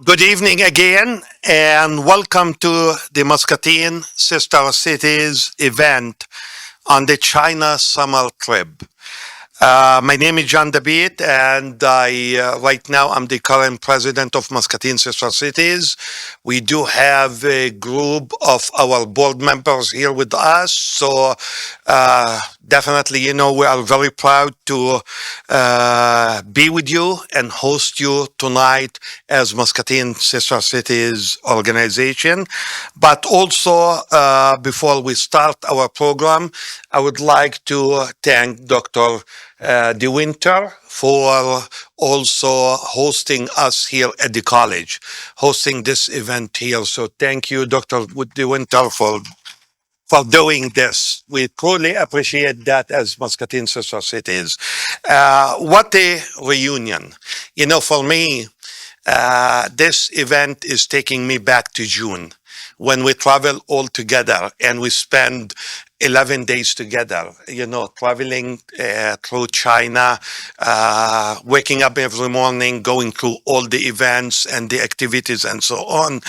Good evening again, and welcome to the Muscatine Sister Cities event on the China summer trip. My name is John David, and right now I'm the current president of Muscatine Sister Cities. We do have a group of our board members here with us, so definitely, we are very proud to be with you and host you tonight as Muscatine Sister Cities organization. But also, before we start our program, I would like to thank Dr. De Winter for also hosting us here at the college, hosting this event here. So thank you, Dr. De Winter, for doing this. We truly appreciate that as Muscatine Sister Cities. What a reunion. For me, this event is taking me back to June when we travel all together and we spend 11 days together, traveling through China, waking up every morning, going through all the events and the activities and so on.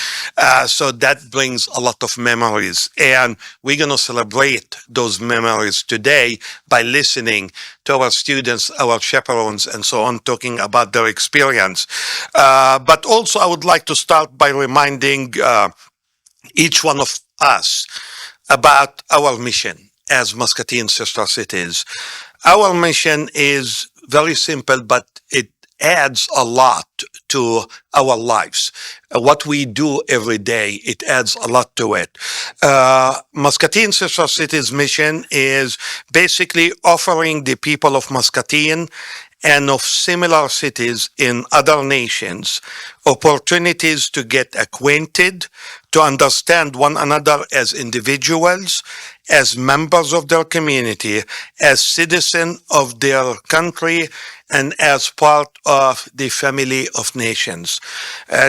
So that brings a lot of memories. And we're going to celebrate those memories today by listening to our students, our chaperones, and so on, talking about their experience. But also, I would like to start by reminding each one of us about our mission as Muscatine Sister Cities. Our mission is very simple, but it adds a lot to our lives. What we do every day, it adds a lot to it. Muscatine Sister Cities mission is basically offering the people of Muscatine and of similar cities in other nations opportunities to get acquainted, to understand one another as individuals, as members of their community, as citizens of their country, and as part of the family of nations.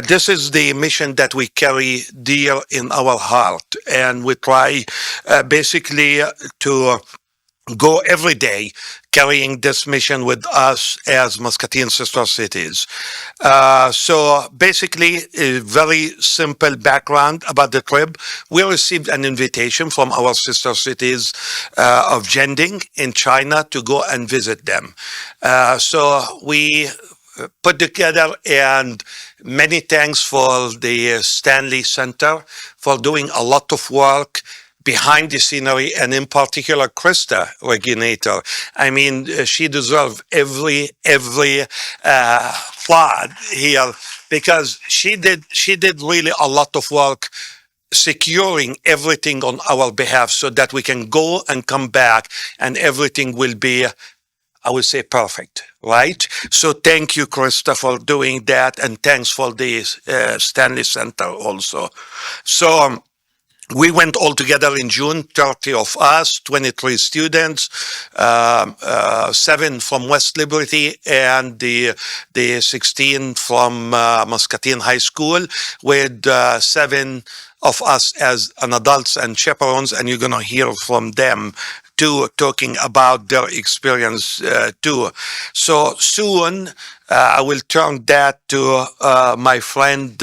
This is the mission that we carry dear in our heart, and we try basically to go every day carrying this mission with us as Muscatine Sister Cities. So basically, a very simple background about the trip. We received an invitation from our sister cities of Zhengding in China to go and visit them. So we put together, and many thanks for the Stanley Center for doing a lot of work behind the scenery, and in particular, Krista Reginator. I mean, she deserves every applaud here because she did really a lot of work securing everything on our behalf so that we can go and come back and everything will be, I would say, perfect, right? So thank you, Krista, for doing that, and thanks for the Stanley Center also. So we went all together in June, 30 of us, 23 students, 7 from West Liberty, and the 16 from Muscatine High School, with 7 of us as an adults and chaperones, and you're going to hear from them too, talking about their experience too. So soon, I will turn that to my friend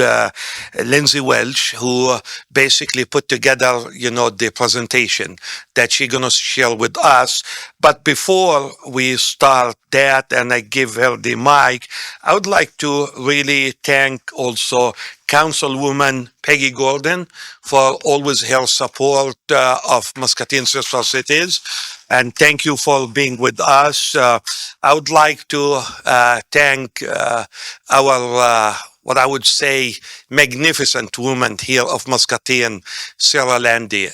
Lindsay Welch, who basically put together, the presentation that she's going to share with us. But before we start that and I give her the mic, I would like to really thank also Councilwoman Peggy Gordon for always her support of Muscatine Sister Cities. And thank you for being with us. I would like to thank our, what I would say, magnificent woman here of Muscatine, Sarah Landy.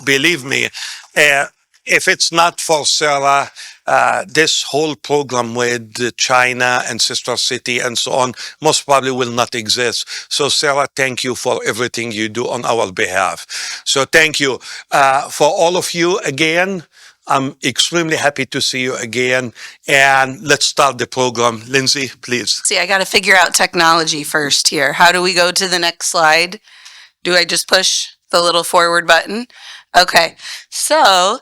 Believe me, if it's not for Sarah, this whole program with China and Sister City and so on most probably will not exist. So Sarah, thank you for everything you do on our behalf. So thank you. For all of you again, I'm extremely happy to see you again. And let's start the program. Lindsay, please. See, I got to figure out technology first here. How do we go to the next slide? Do I just push the little forward button? Okay. So,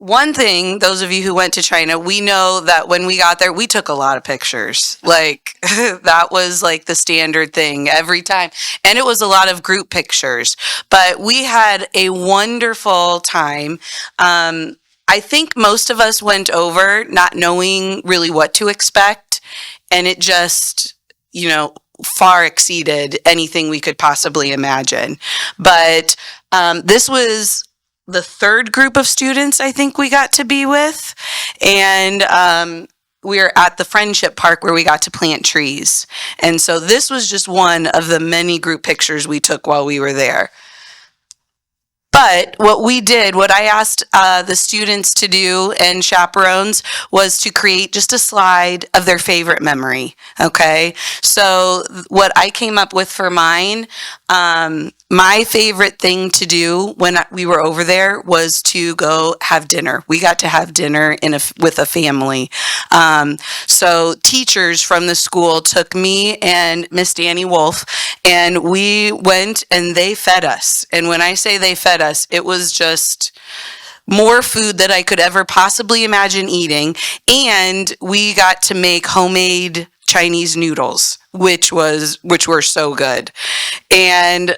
one thing, those of you who went to China, we know that when we got there, we took a lot of pictures. Like, that was like the standard thing every time. And it was a lot of group pictures. But we had a wonderful time. I think most of us went over not knowing really what to expect. And it just, far exceeded anything we could possibly imagine. But this was the third group of students I think we got to be with. And we were at the Friendship Park where we got to plant trees. And so this was just one of the many group pictures we took while we were there. But what I asked the students to do and chaperones was to create just a slide of their favorite memory. Okay. So what I came up with for mine, my favorite thing to do when we were over there was to go have dinner. We got to have dinner with a family. So teachers from the school took me and Miss Danny Wolf, and we went and they fed us. And when I say they fed us, it was just more food that I could ever possibly imagine eating. And we got to make homemade Chinese noodles, which were so good. And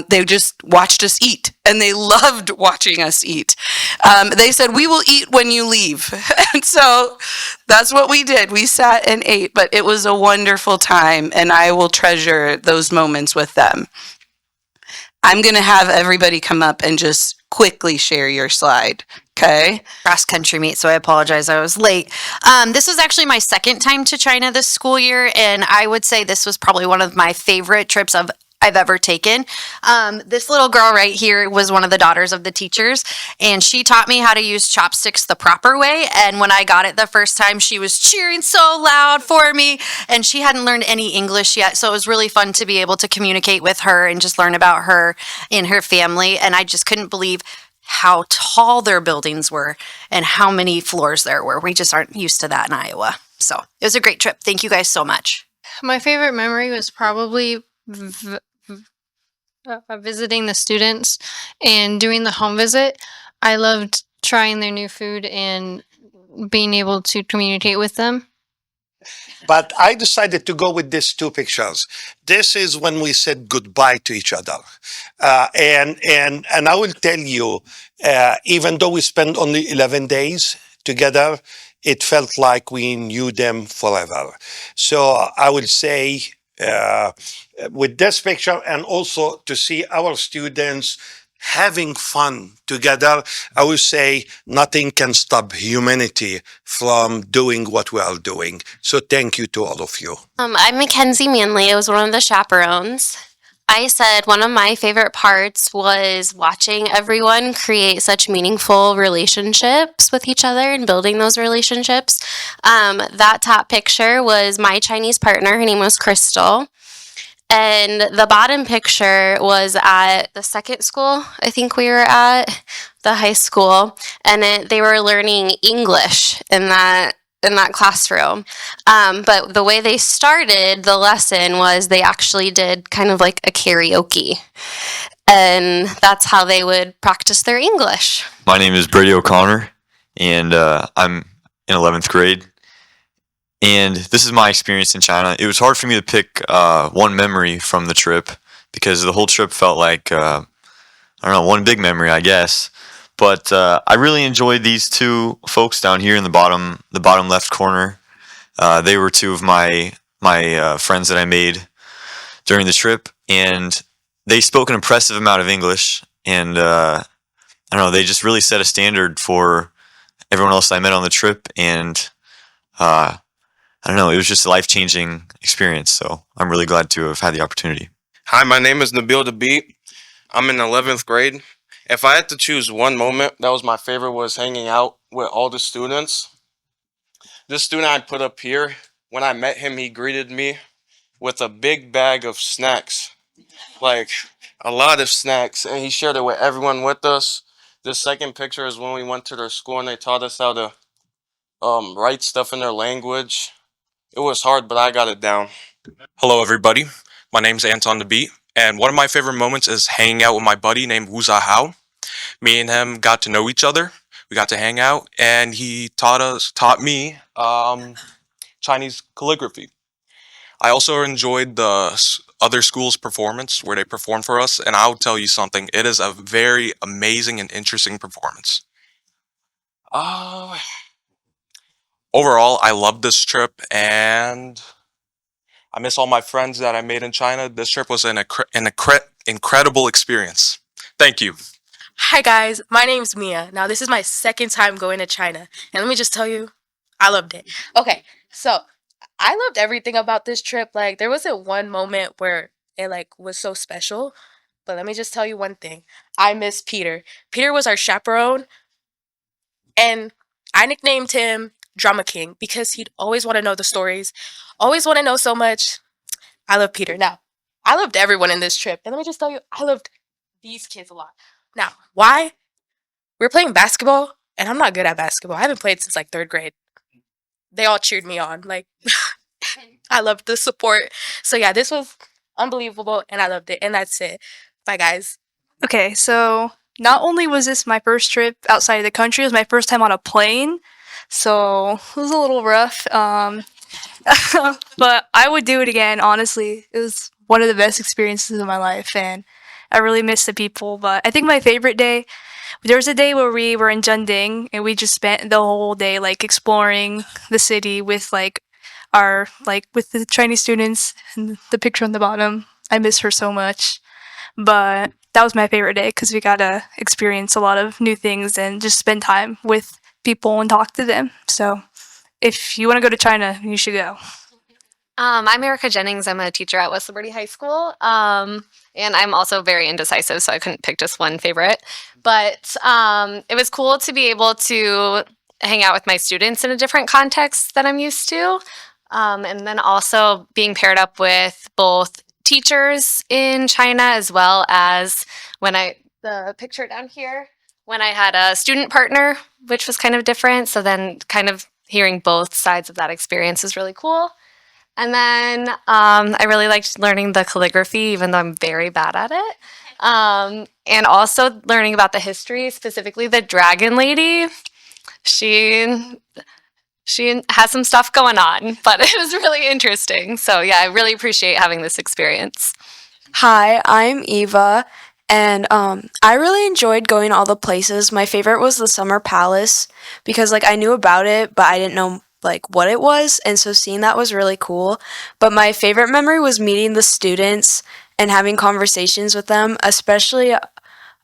they just watched us eat, and they loved watching us eat. They said, "We will eat when you leave." And so that's what we did. We sat and ate, but it was a wonderful time, and I will treasure those moments with them. I'm going to have everybody come up and just quickly share your slide. Okay. Cross country meet, so I apologize. I was late. This was actually my second time to China this school year, and I would say this was probably one of my favorite trips I've ever taken. This little girl right here was one of the daughters of the teachers, and she taught me how to use chopsticks the proper way. And when I got it the first time, she was cheering so loud for me, and she hadn't learned any English yet. So it was really fun to be able to communicate with her and just learn about her and her family. And I just couldn't believe how tall their buildings were and how many floors there were. We just aren't used to that in Iowa. So it was a great trip. Thank you guys so much. My favorite memory was probably visiting the students and doing the home visit. I loved trying their new food and being able to communicate with them. But I decided to go with these two pictures. This is when we said goodbye to each other, and I will tell you, even though we spent only 11 days together, it felt like we knew them forever. So I will say, with this picture, and also to see our students having fun together, I would say nothing can stop humanity from doing what we are doing. So thank you to all of you. I'm Mackenzie Manley. I was one of the chaperones. I said one of my favorite parts was watching everyone create such meaningful relationships with each other and building those relationships. That top picture was my Chinese partner. Her name was Crystal. And the bottom picture was at the second school I think we were at, the high school, and they were learning English in that classroom. But the way they started the lesson was they actually did kind of like a karaoke. And that's how they would practice their English. My name is Brady O'Connor, and I'm in 11th grade. And this is my experience in China. It was hard for me to pick one memory from the trip because the whole trip felt like, one big memory, I guess. But I really enjoyed these two folks down here in the bottom left corner. They were two of my friends that I made during the trip, and they spoke an impressive amount of English. And they just really set a standard for everyone else I met on the trip. And it was just a life-changing experience. So I'm really glad to have had the opportunity. Hi, my name is Nabil Dabeet. I'm in 11th grade. If I had to choose one moment that was my favorite, was hanging out with all the students. This student I put up here, when I met him, he greeted me with a big bag of snacks, like a lot of snacks, and he shared it with everyone with us. The second picture is when we went to their school and they taught us how to write stuff in their language. It was hard, but I got it down. Hello, everybody. My name's Anton DeBeat, and one of my favorite moments is hanging out with my buddy named Wu Hao. Me and him got to know each other. We got to hang out, and he taught me Chinese calligraphy. I also enjoyed the other schools' performance where they performed for us, and I'll tell you something. It is a very amazing and interesting performance. Uh, Overall, I love this trip, and I miss all my friends that I made in China. This trip was an incredible experience. Thank you. Hi guys, my name's Mia. Now this is my second time going to China, and let me just tell you, I loved it. Okay, so I loved everything about this trip. Like there wasn't one moment where it like was so special, but let me just tell you one thing. I miss Peter. Peter was our chaperone, and I nicknamed him Drama King because he'd always want to know the stories, always want to know so much. I love Peter. Now, I loved everyone in this trip, and let me just tell you, I loved these kids a lot. Now, why? We're playing basketball, and I'm not good at basketball. I haven't played since like third grade. They all cheered me on. Like, I loved the support. So, yeah, this was unbelievable, and I loved it. And that's it. Bye, guys. Okay, so not only was this my first trip outside of the country, it was my first time on a plane. So it was a little rough. But I would do it again, honestly. It was one of the best experiences of my life, and I really miss the people. But I think my favorite day, there was a day where we were in Zhengding, and we just spent the whole day like exploring the city with like with the Chinese students and the picture on the bottom. I miss her so much. But that was my favorite day because we got to experience a lot of new things and just spend time with people and talk to them. So if you want to go to China, you should go. I'm Erica Jennings. I'm a teacher at West Liberty High School. And I'm also very indecisive, so I couldn't pick just one favorite. But it was cool to be able to hang out with my students in a different context than I'm used to. And then also being paired up with both teachers in China as well as the picture down here, when I had a student partner, which was kind of different. So then kind of hearing both sides of that experience is really cool. And then I really liked learning the calligraphy, even though I'm very bad at it. And also learning about the history, specifically the Dragon Lady. She has some stuff going on, but it was really interesting. So yeah, I really appreciate having this experience. Hi, I'm Eva, and I really enjoyed going all the places. My favorite was the Summer Palace because like I knew about it, but I didn't know like what it was, and so seeing that was really cool. But my favorite memory was meeting the students and having conversations with them, especially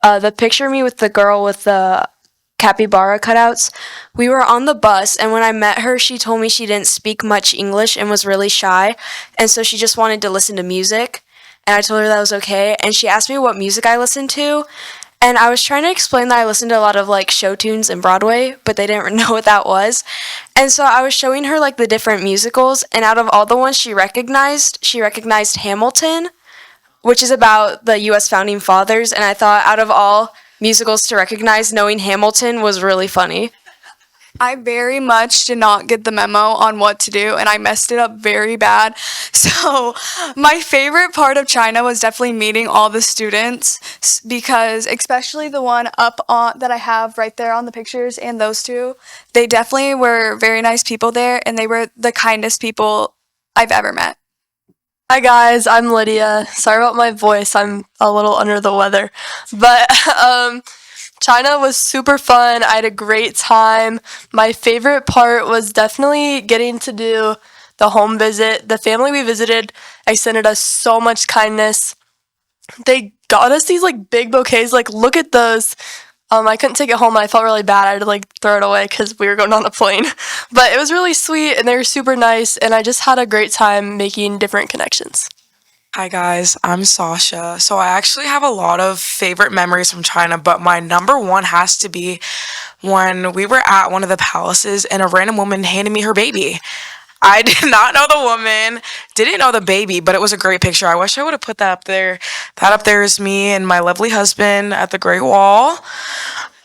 the picture of me with the girl with the capybara cutouts. We were on the bus, and when I met her, she told me she didn't speak much English and was really shy, and so she just wanted to listen to music. And I told her that was okay, and she asked me what music I listened to, and I was trying to explain that I listened to a lot of like show tunes and Broadway, but they didn't know what that was. And so I was showing her like the different musicals, and out of all the ones she recognized Hamilton, which is about the US founding fathers, and I thought out of all musicals to recognize, knowing Hamilton was really funny. I very much did not get the memo on what to do, and I messed it up very bad. So my favorite part of China was definitely meeting all the students, because especially the one up on that I have right there on the pictures and those two, they definitely were very nice people there, and they were the kindest people I've ever met. Hi guys, I'm Lydia. Sorry about my voice. I'm a little under the weather. But China was super fun. I had a great time. My favorite part was definitely getting to do the home visit. The family we visited extended us so much kindness. They got us these like big bouquets. Like, look at those. I couldn't take it home, and I felt really bad. I had to like throw it away because we were going on a plane. But it was really sweet, and they were super nice, and I just had a great time making different connections. Hi guys, I'm Sasha. So I actually have a lot of favorite memories from China, but my number one has to be when we were at one of the palaces and a random woman handed me her baby. I did not know the woman, didn't know the baby, but it was a great picture. I wish I would have put that up there. That up there is me and my lovely husband at the Great Wall.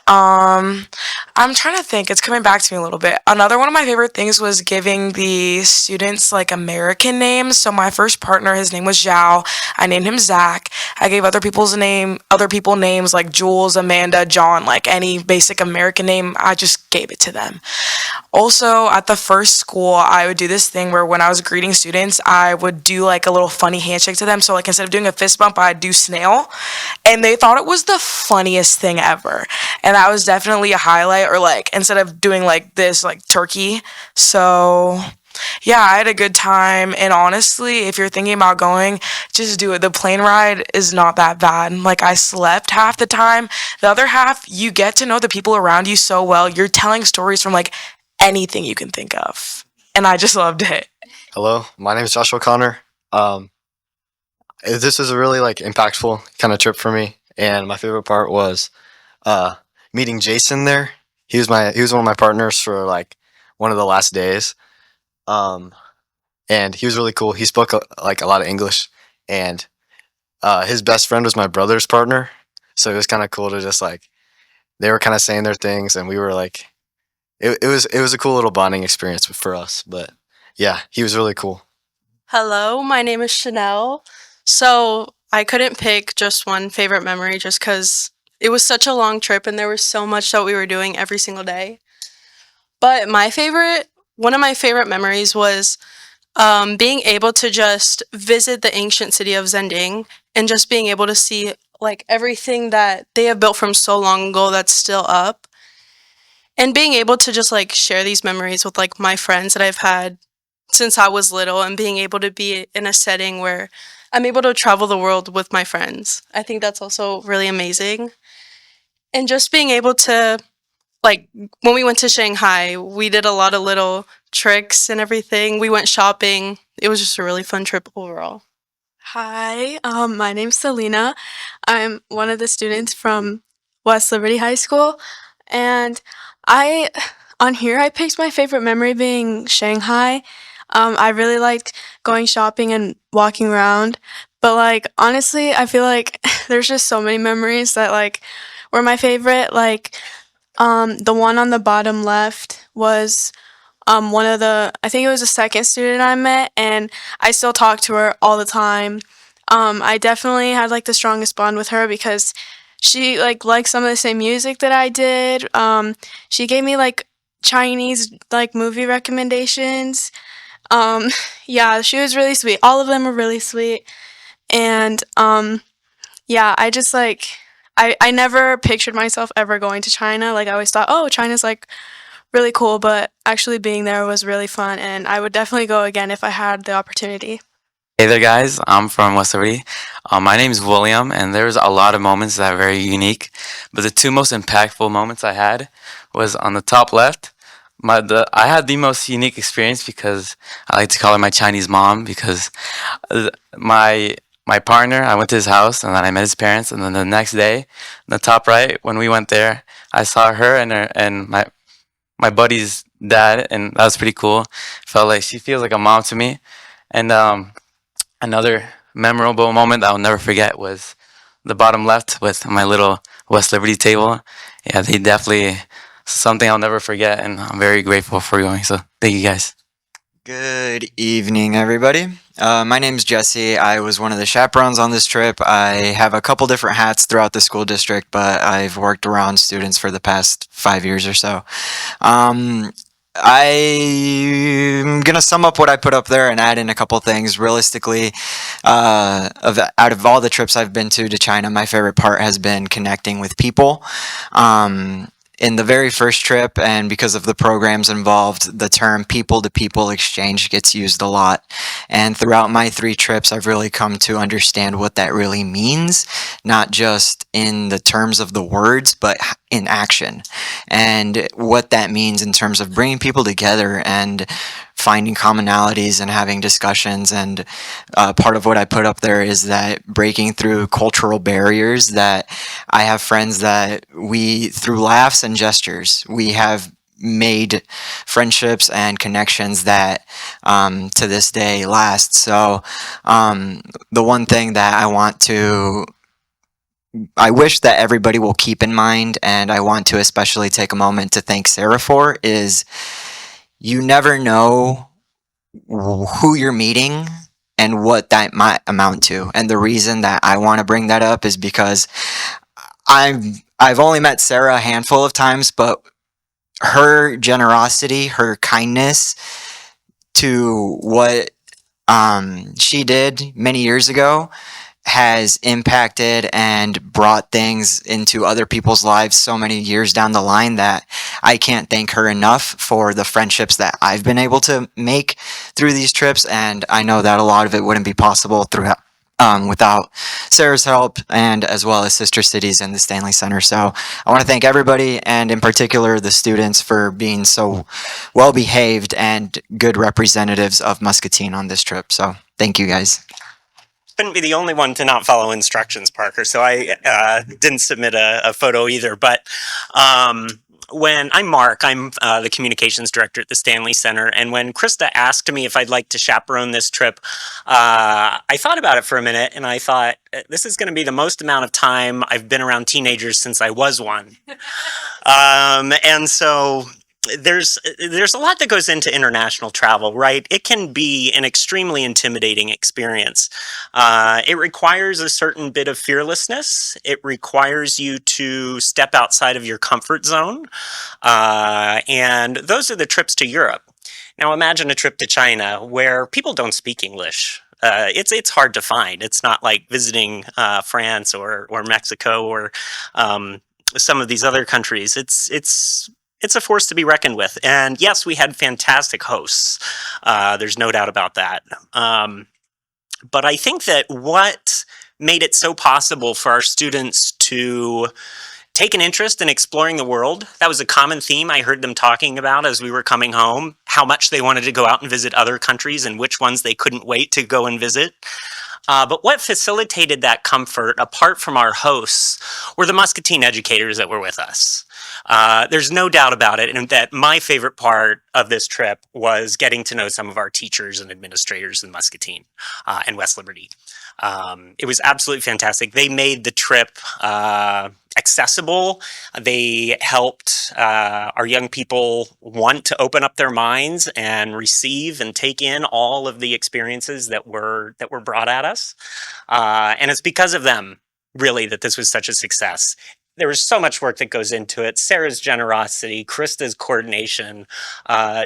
I'm trying to think. It's coming back to me a little bit. Another one of my favorite things was giving the students like American names. So my first partner, his name was Zhao. I named him Zach. I gave other people names like Jules, Amanda, John, like any basic American name. I just gave it to them. Also, at the first school, I would do this thing where when I was greeting students, I would do like a little funny handshake to them. So like instead of doing a fist bump, I'd do snail. And they thought it was the funniest thing ever. And that was definitely a highlight, or like instead of doing like this, like turkey. So yeah, I had a good time. And honestly, if you're thinking about going, just do it. The plane ride is not that bad. Like, I slept half the time. The other half, you get to know the people around you so well. You're telling stories from like anything you can think of. And I just loved it. Hello, my name is Joshua Connor. This is a really like impactful kind of trip for me, and my favorite part was meeting Jason there. He was one of my partners for like one of the last days. And he was really cool. He spoke like a lot of English, and his best friend was my brother's partner. So it was kind of cool to just like, they were kind of saying their things, and we were like, it was a cool little bonding experience for us. But yeah, he was really cool. Hello, my name is Chanel. So I couldn't pick just one favorite memory just because it was such a long trip and there was so much that we were doing every single day. But one of my favorite memories was being able to just visit the ancient city of Zhengding and just being able to see like everything that they have built from so long ago that's still up. And being able to just like share these memories with like my friends that I've had since I was little, and being able to be in a setting where I'm able to travel the world with my friends. I think that's also really amazing. And just being able to, like, when we went to Shanghai, we did a lot of little tricks and everything. We went shopping. It was just a really fun trip overall. Hi, my name's Selena. I'm one of the students from West Liberty High School, and on here I picked my favorite memory being Shanghai. I really liked going shopping and walking around, but like honestly, I feel like there's just so many memories that like were my favorite. Like the one on the bottom left was I think it was the second student I met, and I still talk to her all the time. I definitely had like the strongest bond with her because she like liked some of the same music that I did. She gave me like Chinese like movie recommendations. Yeah, she was really sweet. All of them were really sweet. And yeah, I just like I never pictured myself ever going to China. Like I always thought, oh, China's like really cool, but actually being there was really fun, and I would definitely go again if I had the opportunity. Hey there, guys. I'm from West Liberty. My name is William, and there's a lot of moments that are very unique. But the two most impactful moments I had was on the top left. I had the most unique experience because I like to call her my Chinese mom, because my partner, I went to his house and then I met his parents, and then the next day, in the top right, when we went there, I saw her and my buddy's dad, and that was pretty cool. Felt like she feels like a mom to me. And another memorable moment that I'll never forget was the bottom left with my little West Liberty table. Yeah, they definitely something I'll never forget, and I'm very grateful for going. So thank you guys. Good evening, everybody. My name's Jesse. I was one of the chaperones on this trip. I have a couple different hats throughout the school district, but I've worked around students for the past 5 years or so. I'm gonna sum up what I put up there and add in a couple things. Realistically, out of all the trips I've been to China, my favorite part has been connecting with people. In the very first trip, and because of the programs involved, the term people-to-people exchange gets used a lot. And throughout my 3 trips, I've really come to understand what that really means, not just in the terms of the words, but in action. And what that means in terms of bringing people together and finding commonalities and having discussions. And part of what I put up there is that breaking through cultural barriers, that I have friends that through laughs and gestures, we have made friendships and connections that to this day last. So the one thing that I wish that everybody will keep in mind, and I want to especially take a moment to thank Sarah for, is you never know who you're meeting and what that might amount to. And the reason that I want to bring that up is because I've only met Sarah a handful of times, but her generosity, her kindness to what she did many years ago has impacted and brought things into other people's lives so many years down the line that I can't thank her enough for the friendships that I've been able to make through these trips. And I know that a lot of it wouldn't be possible without Sarah's help, and as well as Sister Cities and the Stanley Center. So I want to thank everybody, and in particular the students, for being so well behaved and good representatives of Muscatine on this trip. So thank you guys. Couldn't be the only one to not follow instructions, Parker, so I didn't submit a photo either. But when I'm Mark, I'm the communications director at the Stanley Center, and when Krista asked me if I'd like to chaperone this trip, I thought about it for a minute, and I thought, this is going to be the most amount of time I've been around teenagers since I was one. And so there's a lot that goes into international travel, right? It can be an extremely intimidating experience. It requires a certain bit of fearlessness. It requires you to step outside of your comfort zone. And those are the trips to Europe. Now imagine a trip to China where people don't speak English. It's hard to find. It's not like visiting France or Mexico or some of these other countries. It's a force to be reckoned with. And yes, we had fantastic hosts. There's no doubt about that. But I think that what made it so possible for our students to take an interest in exploring the world, that was a common theme I heard them talking about as we were coming home, how much they wanted to go out and visit other countries and which ones they couldn't wait to go and visit. But what facilitated that comfort, apart from our hosts, were the Muscatine educators that were with us. There's no doubt about it, and that my favorite part of this trip was getting to know some of our teachers and administrators in Muscatine and West Liberty. It was absolutely fantastic. They made the trip accessible. They helped our young people want to open up their minds and receive and take in all of the experiences that were brought at us. And it's because of them, really, that this was such a success. There was so much work that goes into it. Sarah's generosity, Krista's coordination,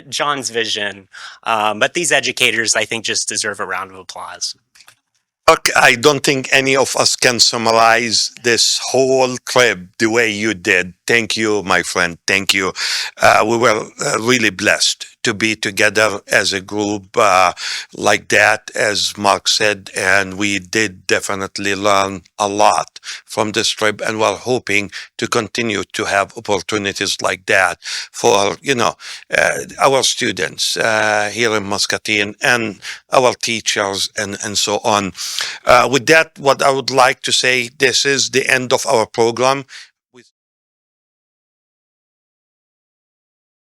John's vision. But these educators, I think, just deserve a round of applause. Look, I don't think any of us can summarize this whole trip the way you did. Thank you, my friend. Thank you. We were really blessed to be together as a group like that, as Mark said, and we did definitely learn a lot from this trip, and we're hoping to continue to have opportunities like that for, our students here in Muscatine and our teachers and so on. With that, what I would like to say, this is the end of our program.